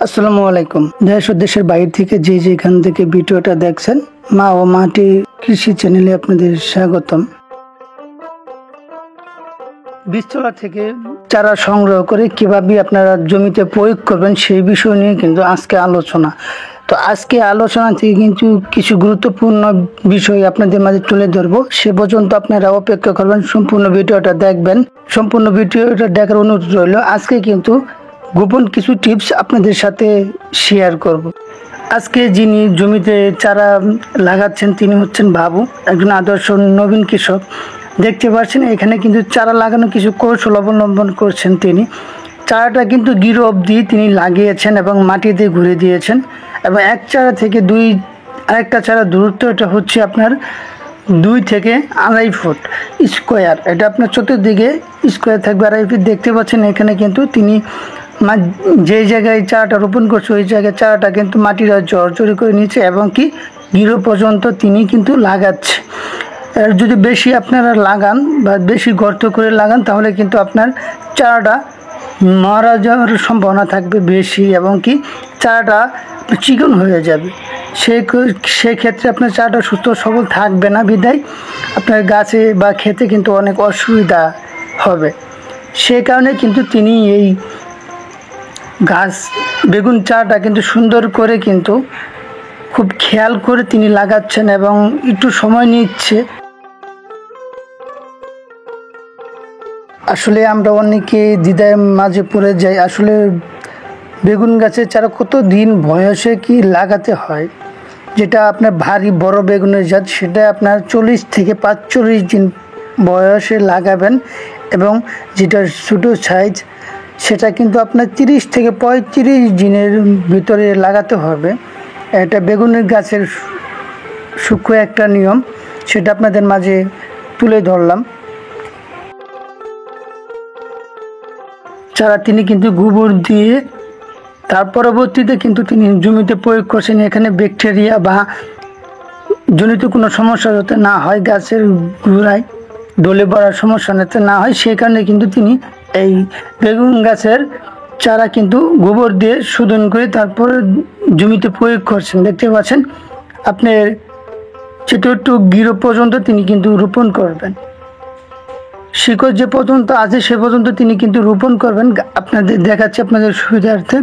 আসসালামু আলাইকুম। দেশ ও দেশের বাইরে থেকে যেখান থেকে ভিডিওটা দেখছেন, মা ও মাটি কৃষি চ্যানেলে আপনাদের স্বাগতম। বীজতলা থেকে চারা সংগ্রহ করে কিভাবে আপনারা জমিতে প্রয়োগ করবেন সেই বিষয় নিয়ে কিন্তু আজকে আলোচনা। তো আজকে আলোচনা থেকে কিন্তু কিছু গুরুত্বপূর্ণ বিষয় আপনাদের মাঝে তুলে ধরবো। সে পর্যন্ত আপনারা অপেক্ষা করবেন, সম্পূর্ণ ভিডিওটা দেখবেন। সম্পূর্ণ ভিডিওটা দেখার অনুরোধ রইল। আজকে কিন্তু গোপন কিছু টিপস আপনাদের সাথে শেয়ার করব। আজকে যিনি জমিতে চারা লাগাচ্ছেন তিনি হচ্ছেন বাবু, একজন আদর্শ নবীন কৃষক। দেখতে পাচ্ছেন এখানে কিন্তু চারা লাগানো কিছু কৌশল অবলম্বন করছেন তিনি। চারাটা কিন্তু গিরো অবধি তিনি লাগিয়েছেন এবং মাটিতে ঘুরে দিয়েছেন, এবং এক চারা থেকে আরেকটা চারা দূরত্বটা হচ্ছে আপনার 2 থেকে 2.5 ফুট স্কোয়ার। এটা আপনার চতুর্দিকে স্কোয়ার থাকবে 2.5 ফুট। দেখতে পাচ্ছেন এখানে কিন্তু তিনি যে জায়গায় চারাটা রোপণ করছে ওই জায়গায় চারাটা কিন্তু মাটিটা জড়জড়ি করে নিচ্ছে এবং কি গিরো পর্যন্ত তিনি কিন্তু লাগাচ্ছে। আর যদি বেশি আপনারা লাগান বা বেশি গর্ত করে লাগান তাহলে কিন্তু আপনার চারাটা মারা যাওয়ার সম্ভাবনা থাকবে বেশি, এবং কি চারাটা চিকন হয়ে যাবে। সেক্ষেত্রে আপনার চারাটা সুস্থ সবল থাকবে না, বিধায় আপনার গাছে বা খেতে কিন্তু অনেক অসুবিধা হবে। সে কারণে কিন্তু তিনি এই গাছ বেগুন চারাটা কিন্তু সুন্দর করে কিন্তু খুব খেয়াল করে তিনি লাগাচ্ছেন এবং একটু সময় নিচ্ছে। আসলে আমরা অনেকে দ্বিধার মাঝে পড়ে যাই, আসলে বেগুন গাছের চারা কত দিন বয়সে কি লাগাতে হয়। যেটা আপনার ভারী বড় বেগুনের জাত সেটা আপনার 40 থেকে 45 দিন বয়সে লাগাবেন, এবং যেটা ছোটো সাইজ সেটা কিন্তু আপনার 30 থেকে 35 দিনের ভিতরে লাগাতে হবে। এটা বেগুনের গাছের সূক্ষ্ম একটা নিয়ম, সেটা আপনাদের মাঝে তুলে ধরলাম। চারা তিনি কিন্তু গোবর দিয়ে তার পরবর্তীতে কিন্তু তিনি জমিতে প্রয়োগ করছেন। এখানে ব্যাকটেরিয়া বা জনিত কোনো সমস্যা যাতে না হয়, গাছের গোড়ায় ডলে পড়ার সমস্যা যাতে না হয়, সেই কারণে কিন্তু তিনি এই বেগুন গাছের চারা কিন্তু গোবর দিয়ে শোধন করে তারপরে জমিতে প্রয়োগ করছেন। দেখতে পাচ্ছেন আপনার যতটুকু গিরো পর্যন্ত তিনি কিন্তু রোপণ করবেন। শিকড় যে পর্যন্ত আছে সে পর্যন্ত তিনি কিন্তু রোপণ করবেন। আপনাদের দেখাচ্ছে আপনাদের সুবিধার্থে,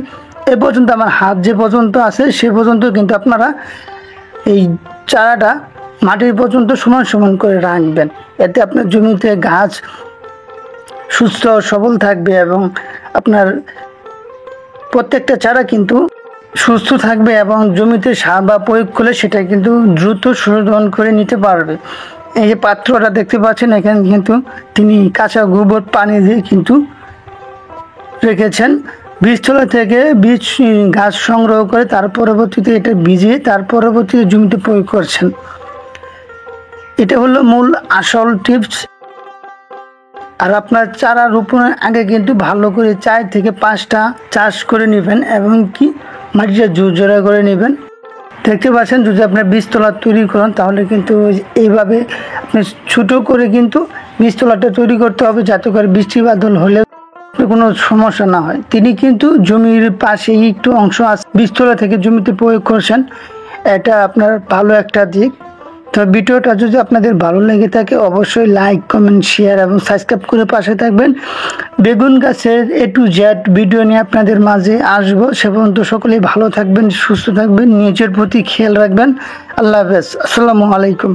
এ পর্যন্ত আমার হাত যে পর্যন্ত আছে সে পর্যন্ত কিন্তু আপনারা এই চারাটা মাটির পর্যন্ত সমান সমান করে রাখবেন। এতে আপনার জমিতে গাছ সুস্থ সবল থাকবে এবং আপনার প্রত্যেকটা চারা কিন্তু সুস্থ থাকবে, এবং জমিতে সার বা প্রয়োগ করলে সেটা কিন্তু দ্রুত শোধন করে নিতে পারবে। এই যে পাত্রটা দেখতে পাচ্ছেন এখানে কিন্তু তিনি কাঁচা গোবর পানি দিয়ে কিন্তু রেখেছেন। বীজতলা থেকে গাছ সংগ্রহ করে তার পরবর্তীতে এটা ভিজিয়ে তার পরবর্তীতে জমিতে প্রয়োগ করছেন। এটা হলো মূল আসল টিপস। আর আপনার চারা রোপণের আগে কিন্তু ভালো করে 4 থেকে 5টা চাষ করে নেবেন, এবং কি মাটিটা ঝুরঝরা করে নেবেন। দেখতে পাচ্ছেন যদি আপনার বীজতলা তৈরি করেন তাহলে কিন্তু এইভাবে আপনি ছোটো করে কিন্তু বীজতলাটা তৈরি করতে হবে, যাতে করে বৃষ্টি বাদল হলে কোনো সমস্যা না হয়। তিনি কিন্তু জমির পাশেই একটু অংশ আছে বীজতলা থেকে জমিতে প্রয়োগ করছেন, এটা আপনার ভালো একটা দিক। তো ভিডিওটা যদি আপনাদের ভালো লেগে থাকে অবশ্যই লাইক, কমেন্ট, শেয়ার এবং সাবস্ক্রাইব করে পাশে থাকবেন। বেগুন গাছের A to Z ভিডিও নিয়ে আপনাদের মাঝে আসবো। সে পর্যন্ত সকলেই ভালো থাকবেন, সুস্থ থাকবেন, নিজের প্রতি খেয়াল রাখবেন। আল্লাহ হাফেজ। আসসালামু আলাইকুম।